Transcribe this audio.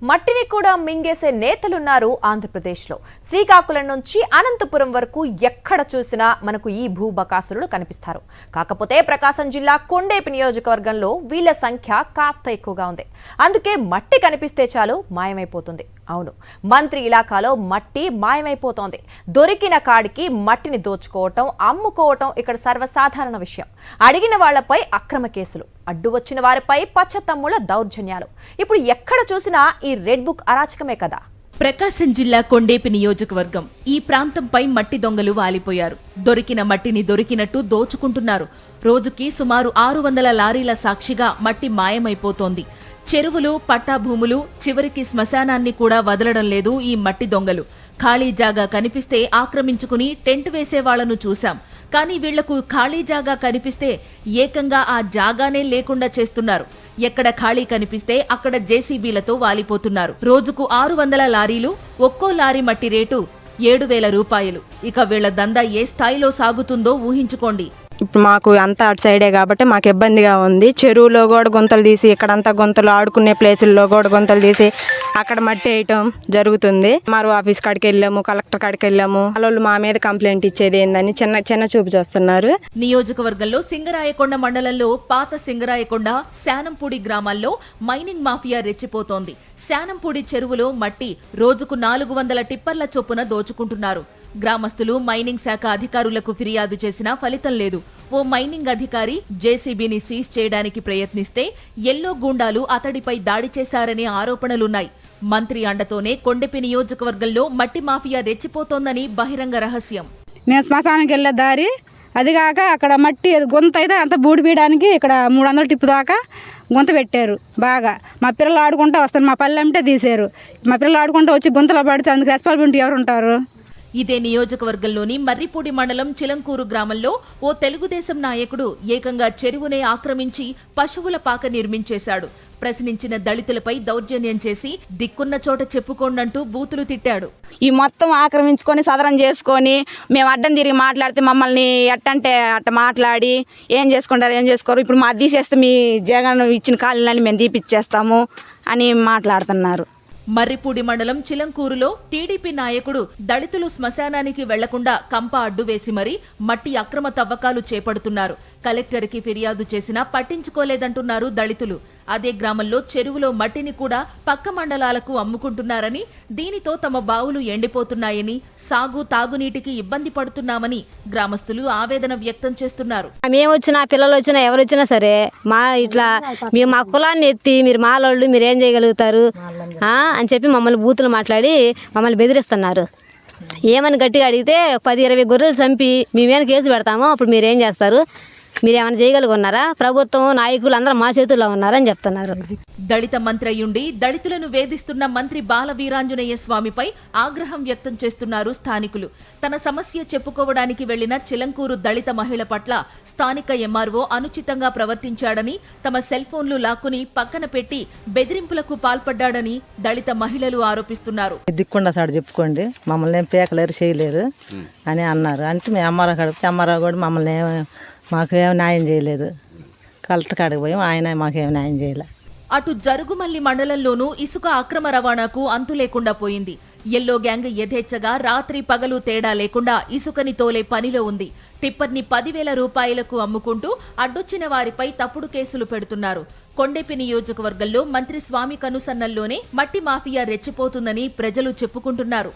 మట్టిని కూడా మింగేసే నేతలున్నారు ఆంధ్రప్రదేశ్లో. శ్రీకాకుళం నుంచి అనంతపురం వరకు ఎక్కడ చూసినా మనకు ఈ భూబకాసురులు కనిపిస్తారు. కాకపోతే ప్రకాశం జిల్లా కొండేపి నియోజకవర్గంలో వీళ్ళ సంఖ్య కాస్త ఎక్కువగా ఉంది. అందుకే మట్టి కనిపిస్తే చాలు మాయమైపోతుంది. అవును, మంత్రి ఇలాకాలో మట్టి మాయమైపోతోంది. దొరికిన కాడికి మట్టిని దోచుకోవటం, అమ్ముకోవటం ఇక్కడ సర్వసాధారణ విషయం. అడిగిన వాళ్లపై అక్రమ కేసులు, అడ్డు వచ్చిన వారిపై పచ్చతమ్ముల దౌర్జన్యాలు. ఇప్పుడు ఎక్కడ చూసినా ఈ రెడ్ బుక్ అరాచకమే కదా. ప్రకాశం జిల్లా కొండేపి నియోజకవర్గం. ఈ ప్రాంతంపై మట్టి దొంగలు వాలిపోయారు. దొరికిన మట్టిని దొరికినట్టు దోచుకుంటున్నారు. రోజుకి సుమారు 600 లారీల సాక్షిగా మట్టి మాయమైపోతోంది. చెరువులు, పట్టాభూములు, చివరికి శ్మశానాన్ని కూడా వదలడం లేదు ఈ మట్టి దొంగలు. ఖాళీ జాగా కనిపిస్తే ఆక్రమించుకుని టెంట్ వేసేవాళ్లను చూశాం. కానీ వీళ్లకు ఖాళీ జాగా కనిపిస్తే ఏకంగా ఆ జాగానే లేకుండా చేస్తున్నారు. ఎక్కడ ఖాళీ కనిపిస్తే అక్కడ జేసీబీలతో వాలిపోతున్నారు. రోజుకు 600 లారీలు, ఒక్కో లారీ మట్టి రేటు 7,000 రూపాయలు. ఇక వీళ్ల దందా ఏ స్థాయిలో సాగుతుందో ఊహించుకోండి. ఇప్పుడు మాకు అంతా అటు సైడే కాబట్టి మాకు ఇబ్బందిగా ఉంది. చెరువులో కూడా గుంతలు తీసి, ఇక్కడంతా గుంతలు, ఆడుకునే ప్లేసుల్లో కూడా గుంతలు తీసి అక్కడ మట్టి వేయటం జరుగుతుంది. మారు ఆఫీస్ కాడికి వెళ్ళాము, కలెక్టర్ కాడికి వెళ్ళాము. వాళ్ళు మా మీద కంప్లైంట్ ఇచ్చేది ఏందని చిన్న చూపు చేస్తున్నారు. నియోజకవర్గంలో సింగరాయకొండ మండలంలో పాత సింగరాయకొండ, శానంపూడి గ్రామాల్లో మైనింగ్ మాఫియా రెచ్చిపోతోంది. శానంపూడి చెరువులో మట్టి రోజుకు 400 టిప్పర్ల చొప్పున దోచుకుంటున్నారు. గ్రామస్తులు మైనింగ్ శాఖ అధికారులకు ఫిర్యాదు చేసినా ఫలితం లేదు. ఓ మైనింగ్ అధికారి జేసీబీని సీజ్ చేయడానికి ప్రయత్నిస్తే ఎల్లో గూండాలు అతడిపై దాడి చేశారనే ఆరోపణలున్నాయి. మంత్రి అండతోనే కొండెపి నియోజకవర్గంలో మట్టి మాఫియా రెచ్చిపోతోందని బహిరంగ రహస్యం. మేము శ్మశానానికి వెళ్ళే దారి అదిగాక అక్కడ మట్టి గుంత అయితే అంత బూడి పీయడానికి ఇక్కడ 300 టిప్పు దాకా గుంత పెట్టారు. బాగా మా పిల్లలు ఆడుకుంటూ వస్తారు. మా పల్లె అమ్మితే తీశారు. మా పిల్లలు ఆడుకుంటూ వచ్చి గుంతలో పడితే అందుకు రెస్పాన్సిబిలిటీ ఎవరు ఉంటారు? ఇదే నియోజకవర్గంలోని మర్రిపూడి మండలం చిలంకూరు గ్రామంలో ఓ తెలుగుదేశం నాయకుడు ఏకంగా చెరువునే ఆక్రమించి పశువుల పాక నిర్మించేశాడు. ప్రశ్నించిన దళితులపై దౌర్జన్యం చేసి దిక్కున్న చోట చెప్పుకోండంటూ బూతులు తిట్టాడు. ఈ మొత్తం ఆక్రమించుకొని సదరం చేసుకొని మేము అడ్డం తిరిగి మాట్లాడితే మమ్మల్ని ఎట్టంటే అట్ట మాట్లాడి ఏం చేసుకోరు, ఇప్పుడు మా తీసేస్తే మీ జగన్ ఇచ్చిన ఖాళీలని మేము తీపిచ్చేస్తాము అని మాట్లాడుతున్నారు. మర్రిపూడి మండలం చిలంకూరులో టీడీపీ నాయకుడు దళితులు శ్మశానానికి వెళ్లకుండా కంప అడ్డు వేసి మరీ మట్టి అక్రమ తవ్వకాలు చేపడుతున్నారు. కలెక్టర్కి ఫిర్యాదు చేసినా పట్టించుకోలేదంటున్నారు దళితులు. అదే గ్రామంలో చెరువులో మట్టిని కూడా పక్క మండలాలకు అమ్ముకుంటున్నారని, దీనితో తమ బావులు ఎండిపోతున్నాయని, సాగు తాగునీటికి ఇబ్బంది పడుతున్నామని గ్రామస్తులు ఆవేదన వ్యక్తం చేస్తున్నారు. మేము వచ్చినా, పిల్లలు వచ్చినా, ఎవరు వచ్చినా సరే మేము మా కులాన్ని ఎత్తి మీరు మాలోళ్ళు మీరేం చేయగలుగుతారు అని చెప్పి మమ్మల్ని బూతులు మాట్లాడి మమ్మల్ని బెదిరిస్తున్నారు. ఏమని గట్టిగా అడిగితే 10-20 గొర్రెలు చంపి మేమేమైనా కేసు పెడతామో అప్పుడు మీరేం చేస్తారు, మీరేమైనా చేయగలుగున్నారా, ప్రభుత్వం నాయకులు అందరూ మా చేతుల్లో ఉన్నారని చెప్తున్నారు. దళిత మంత్రి అయ్యుండి దళితులను వేధిస్తున్న మంత్రి బాల వీరాంజనేయ స్వామిపై ఆగ్రహం వ్యక్తం చేస్తున్నారు స్థానికులు. తన సమస్య చెప్పుకోవడానికి వెళ్లిన చిలంకూరు దళిత మహిళ పట్ల స్థానిక ఎంఆర్ఓ అనుచితంగా ప్రవర్తించాడని, తమ సెల్ ఫోన్లు లాక్కుని పక్కన పెట్టి బెదిరింపులకు పాల్పడ్డాడని దళిత మహిళలు ఆరోపిస్తున్నారు. దిక్కుండా సార్ చెప్పుకోండి, మమ్మల్ని ఏం పేకలేరు చేయలేరు అని అన్నారు. అంటే మేము ఎంఆర్ఓ కూడా మమ్మల్ని మాకేం న్యాయం చేయలేదు. కలెక్టర్ కాడికి పోయాం, ఆయన మాకేం న్యాయం చేయలేదు. అటు జరుగుమల్లి మండలంలోనూ ఇసుక అక్రమ రవాణాకు అంతు లేకుండా పోయింది. ఎల్లో గ్యాంగ్ యథేచ్ఛగా రాత్రి పగలు తేడా లేకుండా ఇసుకని తోలే పనిలో ఉంది. టిప్పర్ని 10,000 రూపాయలకు అమ్ముకుంటూ అడ్డొచ్చిన వారిపై తప్పుడు కేసులు పెడుతున్నారు. కొండేపి నియోజకవర్గంలో మంత్రి స్వామి కనుసన్నల్లోనే మట్టి మాఫియా రెచ్చిపోతుందని ప్రజలు చెప్పుకుంటున్నారు.